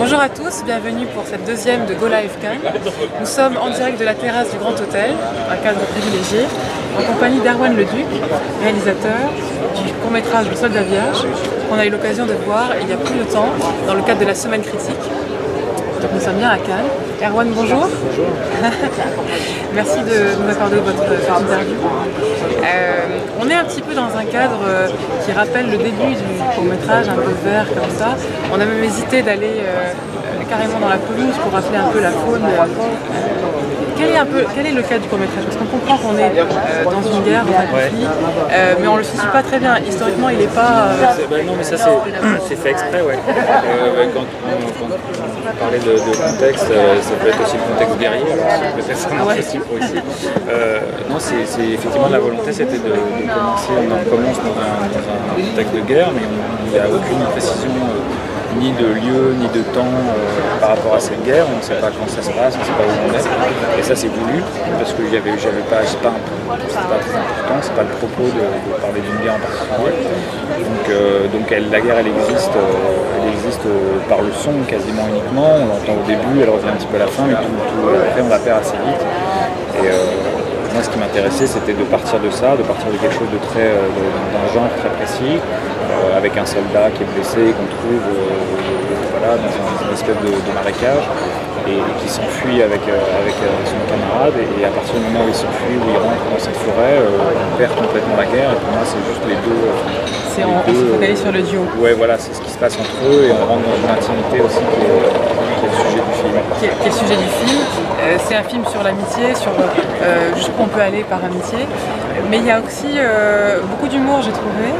Bonjour à tous, bienvenue pour cette deuxième de Go Live Cannes. Nous sommes en direct de la terrasse du Grand Hôtel, un cadre privilégié, en compagnie d'Erwan Leduc, réalisateur du court-métrage Le Soldat Vierge, qu'on a eu l'occasion de voir il y a peu de temps dans le cadre de la Semaine Critique. Donc nous sommes bien à Cannes. Erwan, bonjour. Bonjour. Merci de nous accorder votre interview. On est un petit peu dans un cadre qui rappelle le début du court-métrage, un peu vert comme ça. On a même hésité d'aller carrément dans la pelouse pour rappeler un peu la faune. Quel est le cas du court-métrage? Parce qu'on comprend qu'on est dans une guerre, dans un conflit, mais on ne le situe pas très bien. Historiquement, il n'est pas... Non, mais ça c'est fait exprès, ouais. Quand on parlait de contexte, ça peut être aussi le contexte guerrier, alors peut-être ça marche aussi pour ici. Non, c'est effectivement la volonté, c'était de commencer, on commence dans un contexte de guerre, mais il n'y a aucune précision ni de lieu, ni de temps par rapport à cette guerre. On ne sait pas quand ça se passe, on ne sait pas où on est. Et ça c'est voulu, parce que c'est pas très important, c'est pas le propos de parler d'une guerre en particulier. Donc la guerre elle existe par le son quasiment uniquement. On l'entend au début, elle revient un petit peu à la fin, mais après on la perd assez vite. Et moi ce qui m'intéressait c'était de partir de ça, de partir de quelque chose d'un genre très précis, avec un soldat qui est blessé, qu'on trouve dans une espèce de marécage et qui s'enfuit avec son camarade, et à partir du moment où il s'enfuit, où il rentre dans cette forêt, on perd complètement la guerre, et pour moi c'est juste les deux. On se focalise sur le duo. Ouais, voilà, c'est ce qui se passe entre eux, et on rentre dans une intimité aussi qui est le sujet du film. Qui est le sujet du film. C'est un film sur l'amitié, sur jusqu'où on peut aller par amitié. Mais il y a aussi beaucoup d'humour, j'ai trouvé,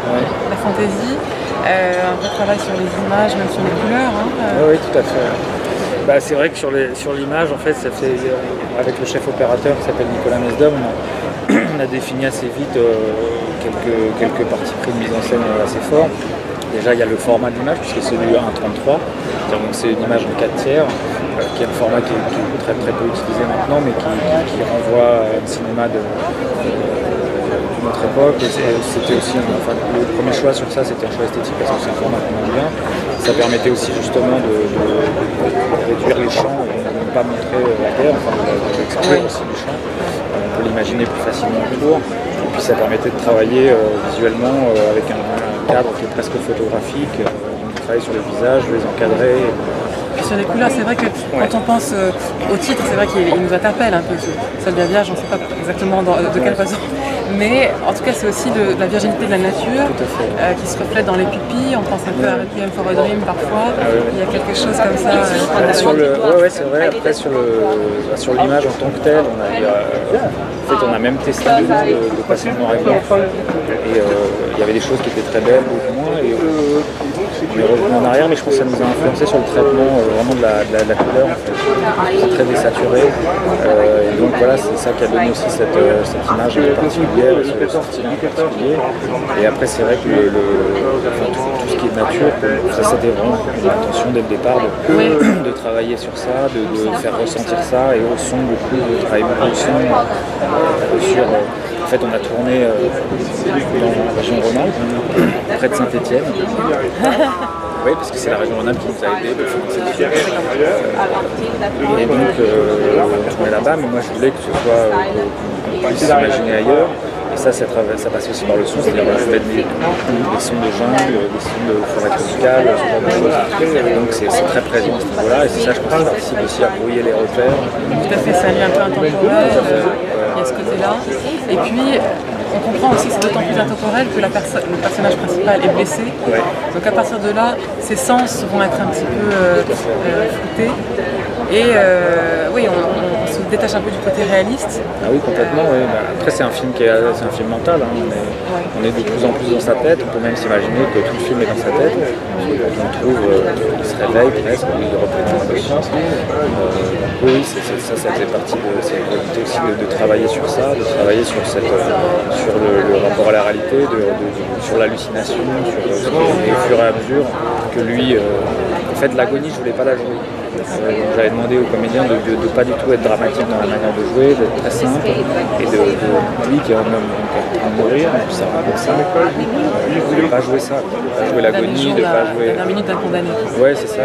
la fantaisie, un vrai travail sur les images, même sur les couleurs. Oui, tout à fait. C'est vrai que sur l'image, en fait, ça fait avec le chef opérateur qui s'appelle Nicolas Mesdom, on a défini assez vite quelques parties pris de mise en scène assez forts. Déjà, il y a le format de l'image, puisque c'est du 1:33, donc c'est une image en 4/3, qui est un format qui est très très peu utilisé maintenant, mais qui renvoie à un cinéma d'une autre époque. Et c'était aussi le premier choix sur ça, c'était un choix esthétique, parce que c'est un format qu'on aime bien. Ça permettait aussi justement de réduire les champs et de ne pas montrer la guerre, d'exclure aussi les champs. On peut l'imaginer plus facilement en cours. Et puis ça permettait de travailler visuellement avec un cadre qui est presque photographique. On travaille sur le visage, les encadrer. Puis sur les couleurs, c'est vrai que quand on pense au titre, c'est vrai qu'il nous interpelle un peu, ce Soldat Vierge, on ne sait pas exactement de quelle façon. Mais en tout cas, c'est aussi de la virginité de la nature qui se reflète dans les pupilles. On pense un peu à Requiem for a Dream parfois. Il y a quelque chose comme ça. Oui, c'est vrai. Après, sur l'image en tant que telle, on a même testé de passer en noir et blanc. Et il y avait des choses qui étaient très belles, beaucoup moins. Et on est revenu en arrière, mais je pense que ça nous a influencé sur le traitement vraiment de la couleur. En fait. C'est très désaturé. Et donc voilà, c'est ça qui a donné aussi cette image un peu particulière, ce style un peu particulier. Et après, c'est vrai que tout ce qui est nature, ça c'était vraiment l'intention dès le départ de travailler sur ça, de faire ressentir ça, et au son beaucoup, de travailler beaucoup au son. En fait, on a tourné dans la région Rhône-Alpes, près de Saint-Étienne. Oui, parce que c'est la région Rhône-Alpes qui nous a aidés de faire cette film. Et donc, on tournait là-bas, mais moi je voulais que ce soit qu'on puisse s'imaginer ailleurs. Et ça passe aussi par le son, c'est-à-dire que je vais des sons de jungle, des sons de forêt tropicale, ce genre de choses. Donc c'est très présent à ce niveau-là, et c'est ça, je pense, qui participe aussi à brouiller les repères. Tout à fait, c'est un lieu un peu intemporel, il y a ce côté-là. Et puis, on comprend aussi que c'est d'autant plus intemporel que le personnage principal est blessé. Donc à partir de là, ses sens vont être un petit peu floutés. Et oui, on se détache un peu du côté réaliste. Ah oui, complètement. Oui. Après, c'est un film mental. On est de plus en plus dans sa tête. On peut même s'imaginer que tout le film est dans sa tête. On trouve qu'il se réveille presque, il reprend conscience. Oui, ça faisait partie de cette volonté aussi de travailler sur ça, de travailler sur le rapport à la réalité, sur l'hallucination, et au fur et à mesure que lui fait, l'agonie, je voulais pas la jouer. J'avais demandé aux comédiens de pas du tout être dramatique dans la manière de jouer, d'être très simple, et de lui qui est un homme donc, en train de mourir, et puis ça raconte ça. De pas jouer ça, de pas jouer l'agonie, de pas jouer. La minute d'un condamné. Ouais, c'est ça.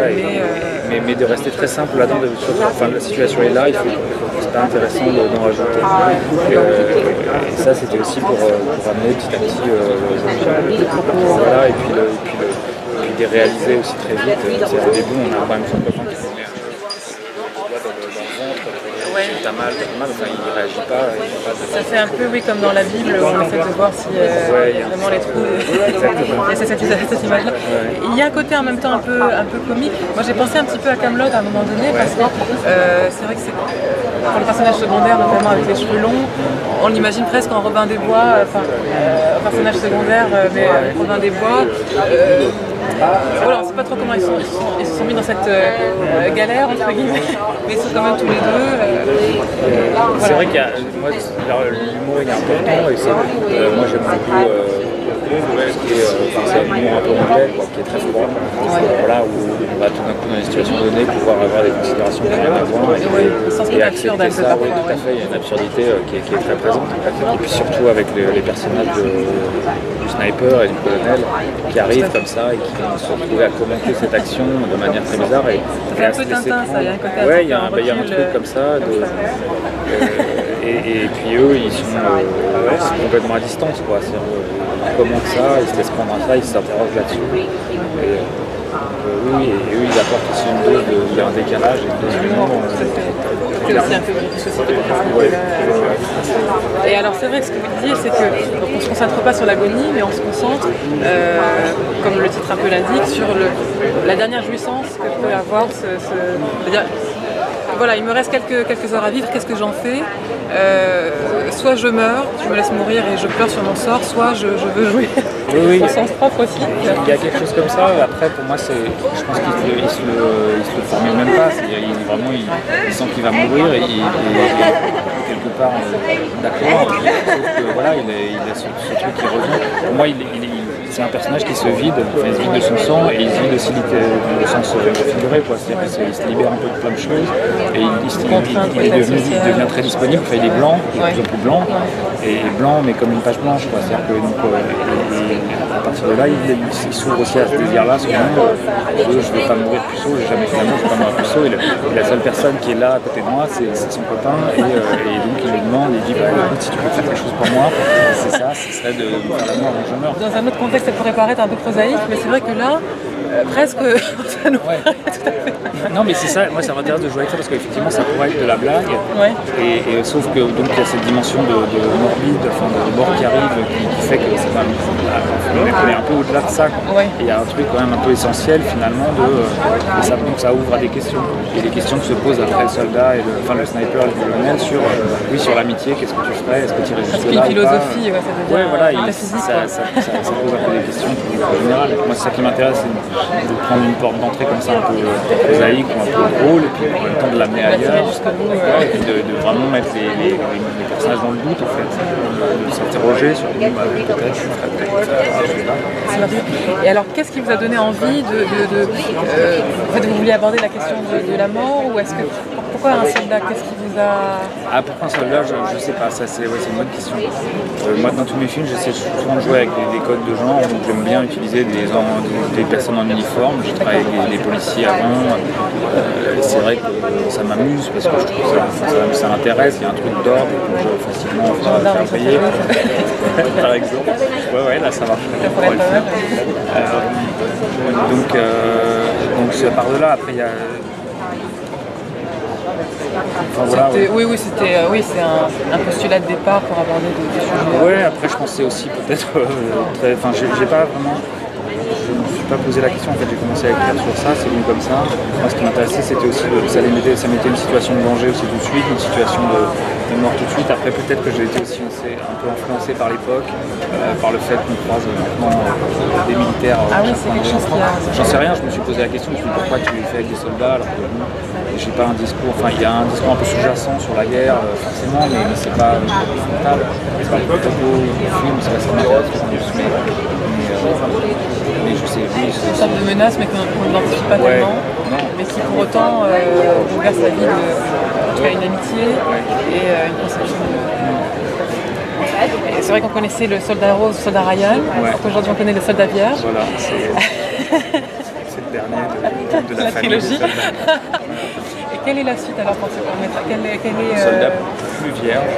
Mais de rester très simple là-dedans. Enfin, la situation est là, c'est pas intéressant d'en rajouter. Et ça, c'était aussi pour amener petit à petit voilà, et puis de réaliser aussi très vite. Au début, on a quand même son copain qui se met dans le ventre. T'as mal, enfin il réagit pas. Ça fait un peu comme dans la Bible où on essaie de voir si vraiment les trous. Il y a cette image-là. Ouais. Il y a un côté en même temps un peu comique. Moi j'ai pensé un petit peu à Kaamelott à un moment donné parce que c'est vrai que c'est pour le personnage secondaire, notamment avec les cheveux longs, on l'imagine presque en Robin des Bois, un personnage secondaire, mais Robin des Bois. Voilà, on ne sait pas trop comment ils se sont mis dans cette galère, entre guillemets, mais ils sont quand même tous les deux. C'est vrai qu'il y a, moi, l'humour est important, et moi j'aime beaucoup c'est un humour un peu anglais, qui est très froid, voilà, où on va tout d'un coup dans des situations données pouvoir avoir des considérations qui n'ont rien à voir et accepter ça. Oui, tout à fait, il y a une absurdité qui est très présente, et puis surtout avec les personnages du sniper et du colonel qui arrivent comme ça et qui vont se retrouver à commenter cette action de manière très bizarre. C'est un peu Tintin, ça, il y a un côté ouais, il y a un truc comme ça. Et puis eux, ils sont complètement à distance, quoi. Ils commentent ça, ils se laissent prendre à ça, ils s'interrogent là-dessus. Oui, et eux, ils apportent aussi une dose il y a un décalage et une dose d'humour. C'est aussi un peu british aussi. Et alors, c'est vrai que ce que vous disiez, c'est qu'on ne se concentre pas sur l'agonie, mais on se concentre, comme le titre un peu l'indique, sur la dernière jouissance que peut avoir c'est-à-dire, voilà, il me reste quelques heures à vivre, qu'est-ce que j'en fais ? Soit je meurs, je me laisse mourir et je pleure sur mon sort, soit je veux jouer oui. au sens propre aussi. Il y a quelque chose comme ça, après pour moi je pense qu'il se le formule même pas, il sent qu'il va mourir et quelque part d'accord, sauf que voilà, il a ce truc qui revient. Pour moi c'est un personnage qui se vide, il se vide de son sang et il se vide aussi au sens figuré, quoi. C'est-à-dire qu'il se libère un peu de plein de choses et il devient très disponible, il est blanc, il est de plus en plus blanc, et blanc mais comme une page blanche, quoi. C'est-à-dire que donc, à partir de là, il s'ouvre aussi à ce désir-là, je ne vais pas mourir plus tôt, j'ai jamais fait l'amour, je ne vais pas mourir plus tôt, et la seule personne qui est là à côté de moi, c'est son copain, et donc il lui demande, il dit écoute, si tu peux faire quelque chose pour moi, c'est ça, ce serait de faire l'amour avant que je meure. Dans un autre contexte, ça pourrait paraître un peu prosaïque, mais c'est vrai que là, presque, ça nous paraît tout à fait. Non, mais c'est ça, moi ça m'intéresse de jouer avec ça parce qu'effectivement ça pourrait être de la blague, et sauf que donc il y a cette dimension de morbide, de mort qui arrive, qui fait que c'est quand même, on est un peu au-delà de ça, quoi. Et il y a un truc quand même un peu essentiel finalement donc ça ouvre à des questions, et des questions que se posent après le soldat et le sniper et le colonel sur l'amitié, qu'est-ce que tu ferais, est-ce que tu irais jusque là, une philosophie, ça devient voilà, ça pose un peu des questions plus générales. Moi c'est ça qui m'intéresse, c'est de prendre une porte d'entrée comme ça un peu prosaïque ou un peu drôle, et puis en même temps de l'amener ailleurs, et puis de vraiment mettre les personnages dans le doute, en fait, de s'interroger sur peut-être je ferais Et alors, qu'est-ce qui vous a donné envie en fait, vous vouliez aborder la question de la mort, ou est-ce que pourquoi un soldat, qu'est-ce qui vous a... pourquoi un soldat, je sais pas, ça c'est une bonne question. Moi dans tous mes films, j'essaie souvent de jouer avec des codes de genre, donc j'aime bien utiliser des personnes en uniforme, j'ai travaillé avec des policiers avant, c'est vrai que ça m'amuse parce que je trouve que ça m'intéresse, il y a un truc d'ordre que je peux facilement faire payer, par exemple. Ouais, là ça marche. Donc c'est par de là, après il y a... Enfin, voilà, c'est un postulat de départ pour aborder des sujets. Ouais, après je pensais aussi peut-être, j'ai pas vraiment... Je ne me suis pas posé la question, en fait j'ai commencé à écrire sur ça, c'est venu comme ça. Moi ce qui m'intéressait c'était aussi, ça mettait une situation de danger aussi tout de suite, une situation de mort tout de suite. Après peut-être que j'ai été aussi un peu influencé par l'époque, par le fait qu'on croise maintenant des militaires. C'est quelque chose qui a... J'en sais rien, je me suis posé la question, je me suis dit pourquoi tu le fais avec des soldats alors que j'ai pas un discours, il y a un discours un peu sous-jacent sur la guerre forcément, mais c'est pas frontal, c'est pas le propos du film, c'est pas ce qui m'intéresse, mais je sais une sorte de menace, mais qu'on n'identifie pas tellement, mais qui pour autant bouleverse la vie en tout cas une amitié et une conception Et c'est vrai qu'on connaissait le soldat Rose, le soldat Ryan, aujourd'hui on connaît le soldat Vierge. Voilà, c'est le dernier de la trilogie. Et quelle est la suite alors pour ce court-métrage? Soldat plus vierge.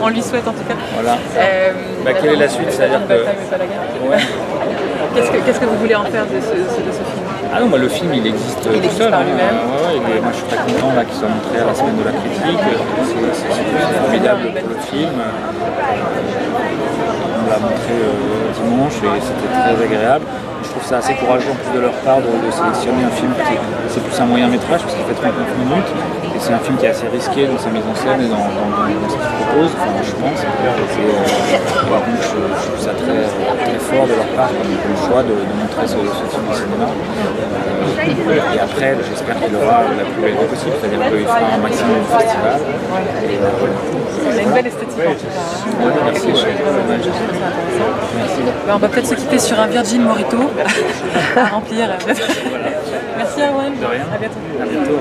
On lui souhaite en tout cas. Voilà. Quelle est la suite? C'est-à-dire que... Qu'est-ce que vous voulez en faire de ce film? Ah non, le film il existe tout seul. Par lui-même. Moi je suis très content qu'il soit montré à la semaine de la critique. C'est formidable pour le film. On l'a montré dimanche et c'était très agréable. Je trouve ça assez courageux en plus de leur part de sélectionner un film c'est plus un moyen métrage parce qu'il fait 39 minutes et c'est un film qui est assez risqué dans sa mise en scène et dans ce qu'il propose, je pense. Donc je trouve ça très, très fort de leur part comme choix de montrer ce film au cinéma. Et après j'espère qu'il aura la plus belle voie possible, c'est-à-dire qu'il fera un maximum de festivals. Il a une belle esthétique en tout cas. Merci. Merci. On va peut-être se quitter sur un Virgin Morito à remplir. Merci Erwan. De rien. À bientôt. À bientôt.